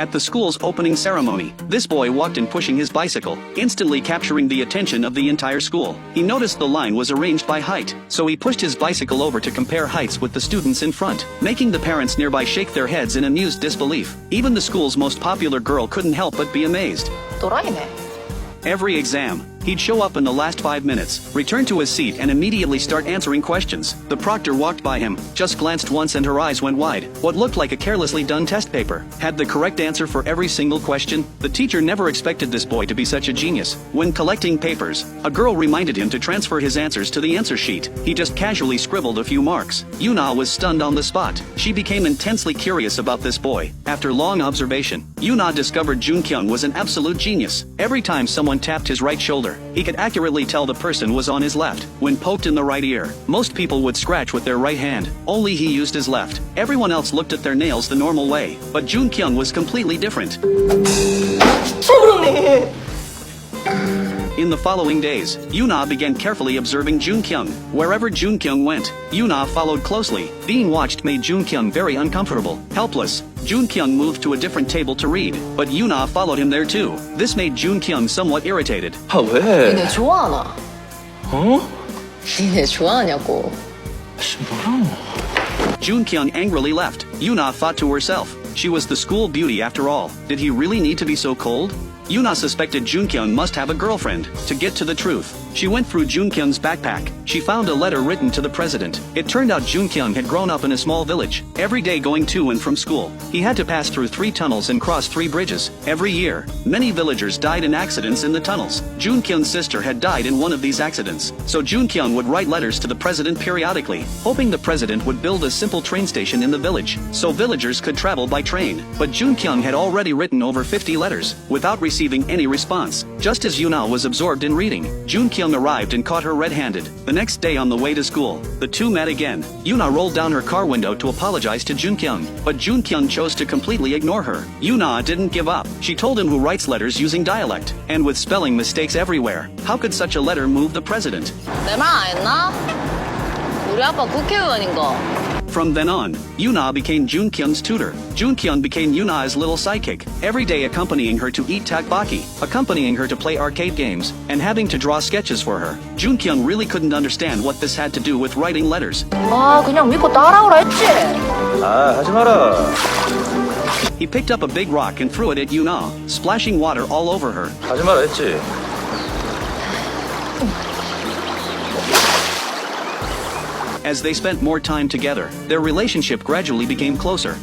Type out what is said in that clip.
At the school's opening ceremony, this boy walked in pushing his bicycle, instantly capturing the attention of the entire school. He noticed the line was arranged by height, so he pushed his bicycle over to compare heights with the students in front, making the parents nearby shake their heads in amused disbelief. Even the school's most popular girl couldn't help but be amazed. 또라이네. Every exam, he'd show up in the last 5 minutes, return to his seat and immediately start answering questions. The proctor walked by him, just glanced once and her eyes went wide. What looked like a carelessly done test paper had the correct answer for every single question. The teacher never expected this boy to be such a genius. When collecting papers, a girl reminded him to transfer his answers to the answer sheet. He just casually scribbled a few marks. Yuna was stunned on the spot. She became intensely curious about this boy. After long observation, Yuna discovered Jun Kyung was an absolute genius. Every time someone tapped his right shoulder, he could accurately tell the person was on his left. When poked in the right ear, most people would scratch with their right hand. Only he used his left. Everyone else looked at their nails the normal way, but Jun Kyung was completely different. In the following days, Yuna began carefully observing Jun Kyung. Wherever Jun Kyung went, Yuna followed closely. Being watched made Jun Kyung very uncomfortable. Helpless, Jun Kyung moved to a different table to read, but Yuna followed him there too. This made Jun Kyung somewhat irritated. 아, 왜? 니네 좋아하나? 어? 니네 좋아하냐고. 뭐라고? Jun Kyung angrily left. Yuna thought to herself, she was the school beauty after all. Did he really need to be so cold? Yuna suspected Jun Kyung must have a girlfriend. To get to the truth, she went through Jun Kyung's backpack. She found a letter written to the president. It turned out Jun Kyung had grown up in a small village. Every day going to and from school, he had to pass through 3 tunnels and cross 3 bridges. Every year, many villagers died in accidents in the tunnels. Jun Kyung's sister had died in one of these accidents. So Jun Kyung would write letters to the president periodically, hoping the president would build a simple train station in the village, so villagers could travel by train. But Jun Kyung had already written over 50 letters, without receiving any response. Just as Yuna was absorbed in reading, Jun Kyung arrived and caught her red-handed. The next day on the way to school, the two met again. Yuna rolled down her car window to apologize to Jun Kyung, but Jun Kyung chose to completely ignore her. Yuna didn't give up. She told him who writes letters using dialect, and with spelling mistakes everywhere. How could such a letter move the president? 내 말 안 했나? 우리 아빠 국회의원인 거. From then on, Yuna became Jun Kyung's tutor. Jun Kyung became Yuna's little sidekick, every day accompanying her to eat takbaki, accompanying her to play arcade games, and having to draw sketches for her. Jun Kyung really couldn't understand what this had to do with writing letters. 아, 그냥 믿고 따라오라 했지. 아, 하지 마라. He picked up a big rock and threw it at Yuna, splashing water all over her. 하지 마라 했지. As they spent more time together, their relationship gradually became closer.